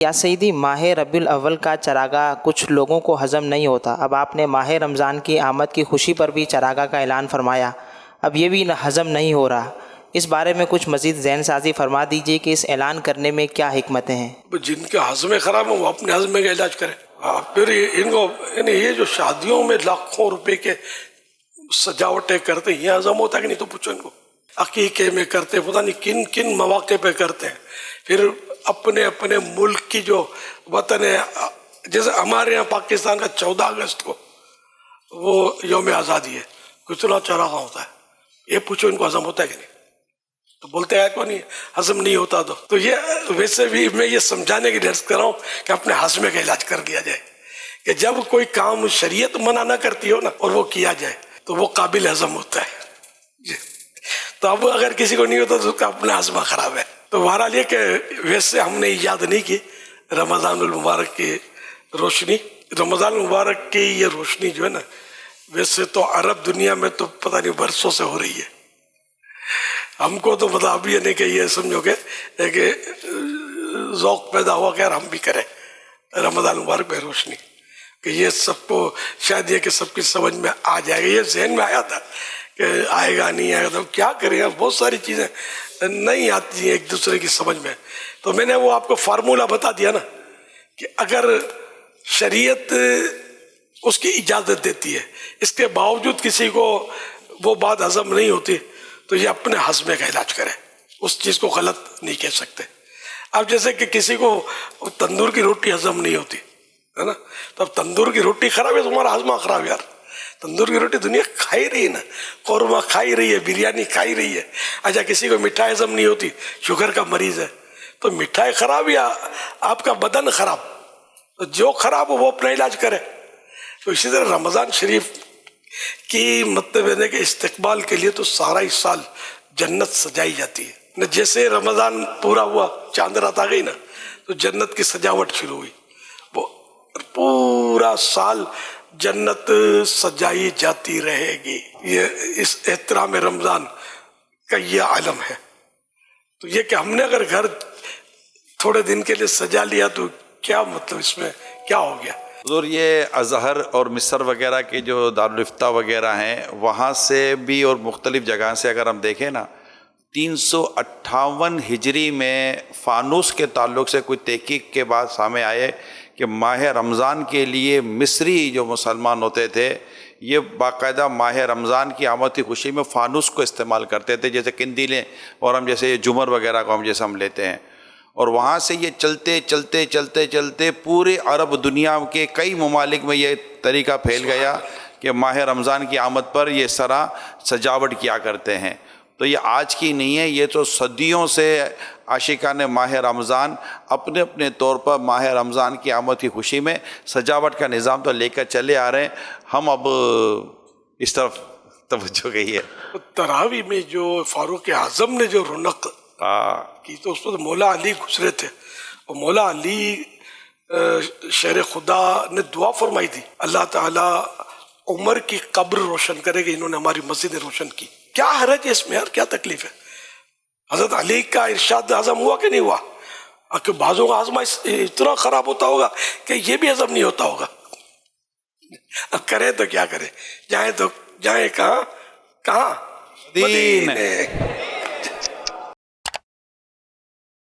یا سیدی، ماہ ربیع الاول کا چراغاہ کچھ لوگوں کو ہضم نہیں ہوتا۔ اب آپ نے ماہ رمضان کی آمد کی خوشی پر بھی چراغاہ کا اعلان فرمایا، اب یہ بھی ہضم نہیں ہو رہا۔ اس بارے میں کچھ مزید ذہن سازی فرما دیجیے کہ اس اعلان کرنے میں کیا حکمتیں ہیں؟ جن کے ہضمیں خراب ہیں وہ اپنے ہضمے کا علاج کریں۔ پھر ان کو یعنی یہ جو شادیوں میں لاکھوں روپے کے سجاوٹیں کرتے ہیں، یہ ہضم ہوتا ہے کہ نہیں تو پوچھو ان کو۔ عقیقے میں کرتے، پتہ نہیں کن کن مواقع پہ کرتے ہیں۔ پھر اپنے اپنے ملک کی جو وطن ہے، جیسے ہمارے یہاں پاکستان کا 14 اگست کو وہ یوم آزادی ہے، کتنا چراغا ہوتا ہے، یہ پوچھو ان کو ہضم ہوتا ہے کہ نہیں تو بولتے ہیں کو نہیں ہضم نہیں ہوتا۔ تو یہ ویسے بھی میں یہ سمجھانے کی درس کر رہا ہوں کہ اپنے ہضمے کا علاج کر دیا جائے، کہ جب کوئی کام شریعت منع نہ کرتی ہو نا اور وہ کیا جائے تو وہ قابل ہضم ہوتا ہے۔ تو اب اگر کسی کو نہیں ہوتا تو اس کا اپنا ہضمہ خراب ہے۔ تو بہرحال یہ کہ ویسے ہم نے ایجاد نہیں کی رمضان المبارک کی روشنی۔ رمضان المبارک کی یہ روشنی جو ہے نا، ویسے تو عرب دنیا میں تو پتہ نہیں برسوں سے ہو رہی ہے، ہم کو تو مطلب اب یہ نہیں کہ یہ سمجھو کہ ذوق پیدا ہوا کہ یار ہم بھی کریں رمضان المبارک میں روشنی، کہ یہ سب کو شاید یہ کہ سب کی سمجھ میں آ جائے گا۔ یہ ذہن میں آیا تھا کہ آئے گا نہیں آئے گا، تو کیا کریں، بہت ساری چیزیں نہیں آتی ہیں ایک دوسرے کی سمجھ میں۔ تو میں نے وہ آپ کو فارمولہ بتا دیا نا کہ اگر شریعت اس کی اجازت دیتی ہے، اس کے باوجود کسی کو وہ بات ہضم نہیں ہوتی تو یہ اپنے ہضمے کا علاج کرے، اس چیز کو غلط نہیں کہہ سکتے۔ اب جیسے کہ کسی کو تندور کی روٹی ہضم نہیں ہوتی ہے نا، تو اب تندور کی روٹی خراب ہے، تمہارا ہضمہ خراب یار۔ تندور کی روٹی دنیا کھائی رہی ہے نا، قورمہ کھائی رہی ہے، بریانی کھائی رہی ہے۔ اچھا کسی کو مٹھائی ہضم نہیں ہوتی، شوگر کا مریض ہے، تو مٹھائی خراب یا آپ کا بدن خراب، تو جو خراب ہو وہ اپنا علاج کرے۔ تو اسی طرح رمضان شریف کی مطلب ہے کہ استقبال کے لیے تو سارا ہی سال جنت سجائی جاتی ہے۔ جیسے رمضان پورا ہوا، چاند رات آ گئی نا، تو جنت کی سجاوٹ شروع ہوئی، وہ پورا سال جنت سجائی جاتی رہے گی۔ یہ اس احترام رمضان کا یہ عالم ہے۔ تو یہ کہ ہم نے اگر گھر تھوڑے دن کے لیے سجا لیا تو کیا مطلب، اس میں کیا ہو گیا؟ حضور یہ ازہر اور مصر وغیرہ کے جو دارالفتہ وغیرہ ہیں وہاں سے بھی اور مختلف جگہ سے اگر ہم دیکھیں نا، 358 ہجری میں فانوس کے تعلق سے کوئی تحقیق کے بعد سامنے آئے کہ ماہ رمضان کے لیے مصری جو مسلمان ہوتے تھے یہ باقاعدہ ماہ رمضان کی آمد کی خوشی میں فانوس کو استعمال کرتے تھے، جیسے قندیلیں، اور ہم جیسے جمر وغیرہ کو ہم لیتے ہیں۔ اور وہاں سے یہ چلتے پورے عرب دنیا کے کئی ممالک میں یہ طریقہ پھیل گیا کہ ماہ رمضان کی آمد پر یہ سرا سجاوٹ کیا کرتے ہیں۔ تو یہ آج کی نہیں ہے، یہ تو صدیوں سے عاشقان ماہ رمضان اپنے اپنے طور پر ماہ رمضان کی آمد کی خوشی میں سجاوٹ کا نظام تو لے کر چلے آ رہے ہیں۔ ہم اب اس طرف توجہ گئی ہے۔ تراویح میں جو فاروق اعظم نے جو رونق کی تو اس پر مولا علی گزرے تھے، اور مولا علی شیر خدا نے دعا فرمائی تھی اللہ تعالیٰ عمر کی قبر روشن کرے گا، انہوں نے ہماری مسجد روشن کی۔ کیا حرج ہے اس میں یار، کیا تکلیف ہے؟ حضرت علی کا ارشاد ہضم ہوا کہ نہیں ہوا؟ کہ بعضوں کا ہضمہ اتنا خراب ہوتا ہوگا کہ یہ بھی ہضم نہیں ہوتا ہوگا۔ اب کریں تو کیا کریں، جائیں تو جائیں کہاں؟ مدینے۔